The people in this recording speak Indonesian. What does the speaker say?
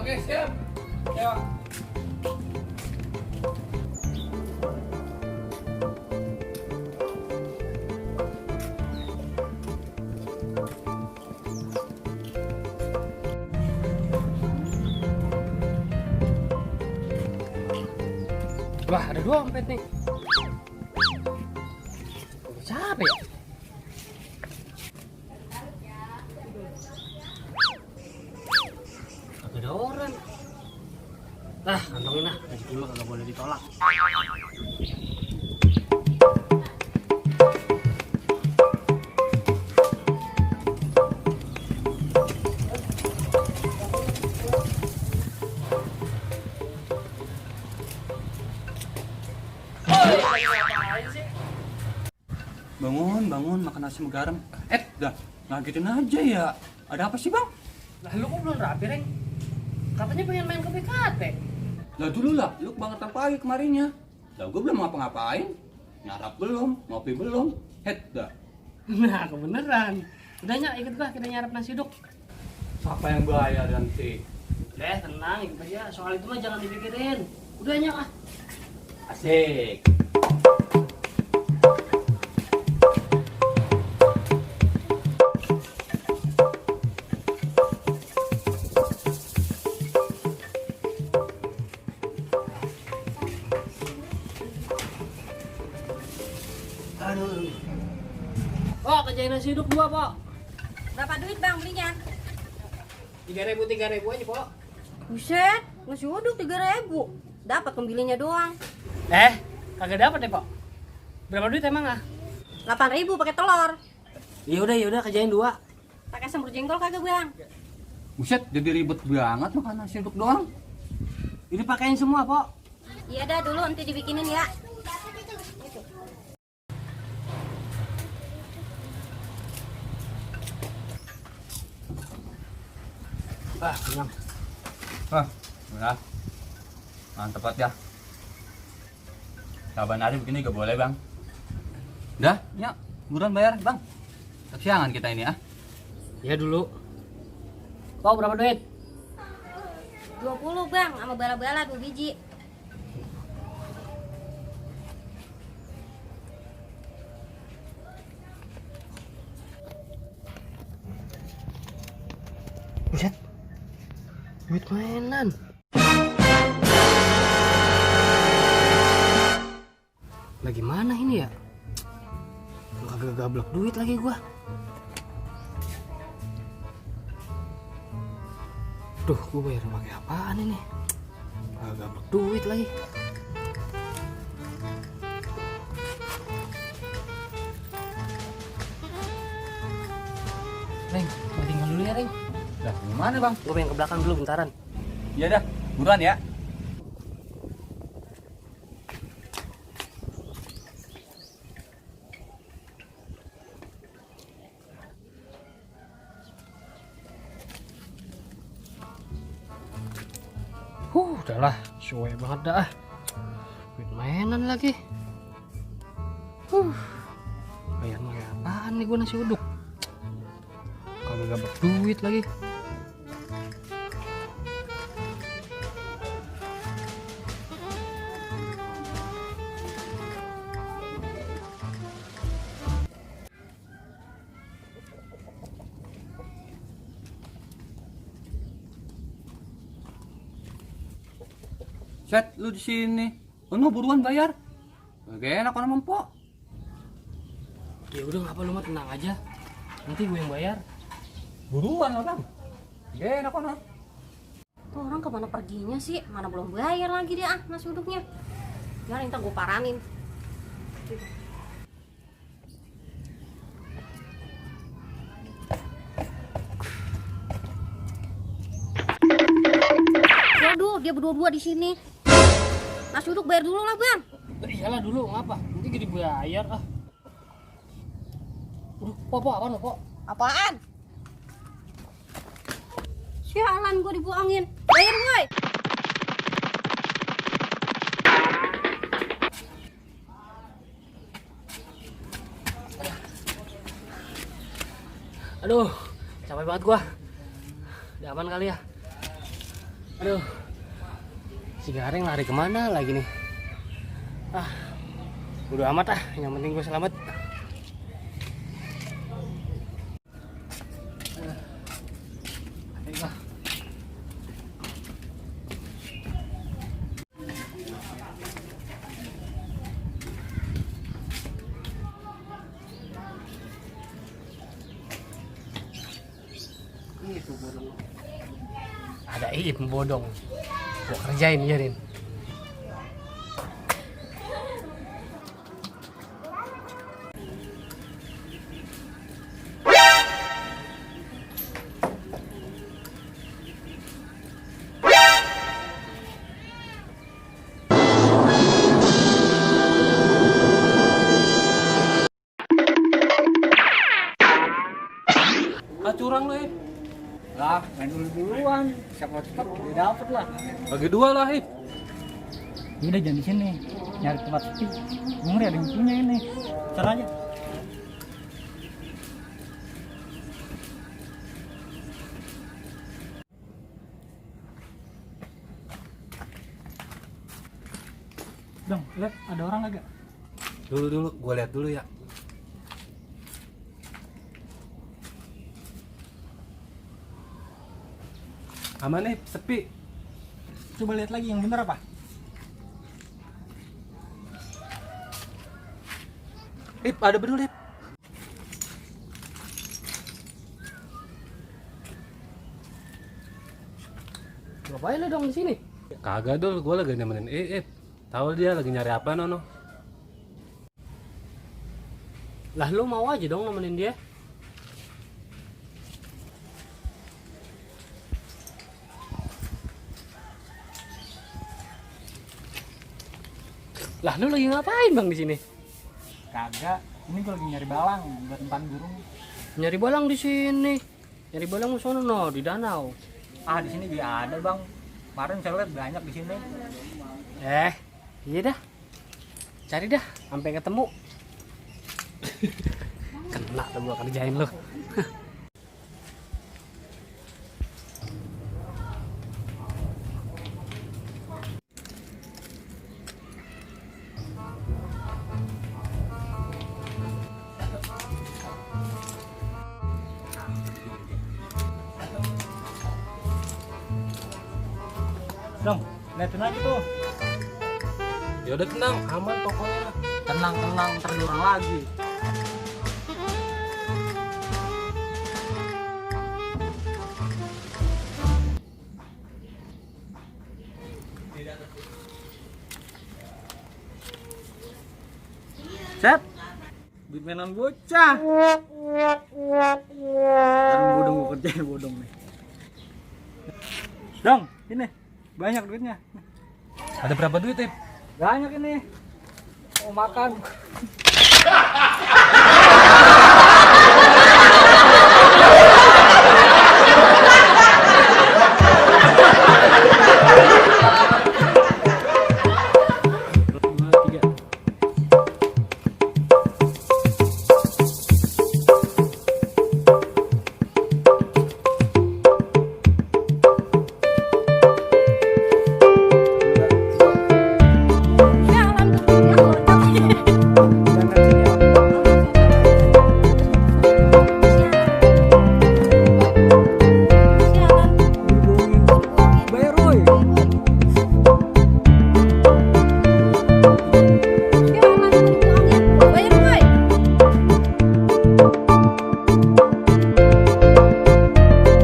Oke, siap. Ya. Wah, ada dompet nih. Siapa ya? Kagak ada orang. Ah, kantongin lah. Rezeki mah kagak boleh ditolak. Bangun, makan nasi sama garam. Dah, ngagetin aja ya. Ada apa sih, Bang? Lah, lu kok belum rapi, Reng? Katanya pengen main ke PKT. Lah dulu lah, lu kebangetan pagi kemarinnya. Lah gua belum ngapa-ngapain. Nyarap belum, ngopi belum. Dah. Nah, kebeneran. Udah Nyak, ikut gua, kita nyarap nasi uduk. Siapa yang bayar nanti? Deh, tenang, ikut aja. Soal itu mah jangan dipikirin. Udah Nyak ah. Asik. Aduh. Pok, kerjain nasi uduk 2, Pok. Berapa duit bang belinya? 3.000 aja, Pok. Buset, nasi uduk 3.000. Dapat pembelinya doang. Kagak dapat deh, Pok. Berapa duit emang ah? 8.000 pakai telur. Yaudah, kerjain 2. Pakai sambal jengkol kagak bang? Buset, jadi ribet banget makan nasi uduk doang. Ini pakaiin semua, Pok. Iya dah dulu nanti dibikinin ya. Kenyang. Udah. Mantep banget ya. Saban hari begini gak boleh, Bang. Dah, ya, buruan bayar, Bang. Kesiangan kita ini, ah. Ya dulu. Pok, berapa duit? 20 bang, sama bala-bala 2 biji. Buset. Duit mainan. Lagi mana ini ya? Kagak gablok duit lagi gua. Duh, gua bayar pakai apaan ini? Kagak gablok duit lagi. Reng, gua tinggal dulu ya, Reng. Dah, gimana, Bang? Gua pengen ke belakang dulu bentaran. Iya dah, buruan ya. Udahlah, suwe banget dah. Duit mainan lagi. Bayar pakai apaan nih gua nasi uduk? Kagak gablok duit lagi. Set, lu di sini. Ono buruan bayar. Gak enak orang mempok. Ya udah, ngapa lu mah tenang aja. Nanti gue yang bayar. Buruan lah, Bang. Gak enak ono. Tuh orang kemana perginya sih? Mana belum bayar lagi dia nasi uduknya. Jangan ntar gue paranin. Waduh, dia berdua-dua di sini. Nasi uduk bayar dulu lah bang. Iyalah dulu, ngapa? Nanti gede bayar ah. Pok, apaan lo, Pok? Apaan? Sialan gue dibuangin. Bayar gue. Aduh, capek banget gua. Udah aman kali ya? Aduh, si Gareng lari kemana lagi nih? Ah, udah amat ah, yang penting gue selamat. Ayo. Itu bodong. Ada Iip bodong. Gua kerjain ya, Rin. Ah, curang lo, Ip. Lah, main duluan. Siapa cepat dia dapat lah. Bagi dua lah, Ip. Ini udah jangan di sini. Nyari tempat sepi. Ngeri ada yang punya ini. Cara aja. Dong, lihat ada orang agak. Dulu, gua lihat dulu ya. Aman nih, sepi. Coba lihat lagi yang bener apa? Ip, ada bedul, Ip. Ngapain lu dong di sini? Kagak dul, gue lagi nemenin Ip. Tahu dia lagi nyari apa nono? Lah lu mau aja dong nemenin dia. Lah lu lagi ngapain bang di sini? Kagak. Ini gue lagi nyari balang buat umpan burung. Nyari balang di sini. Nyari balang di sono no, di danau. Ah, di sini juga ada, Bang. Kemarin saya lihat banyak di sini. Iya dah. Cari dah sampai ketemu. Kena tuh gua kerjain lu. Dong, liatin aja tuh. Ya udah tenang, aman pokoknya. Tenang, ntar ada orang lagi. Set. Duit mainan bocah. Dan bodong gue kerjain bodong nih. Dong, ini banyak duitnya. Ada berapa duit, Ip? Banyak ini. Mau makan.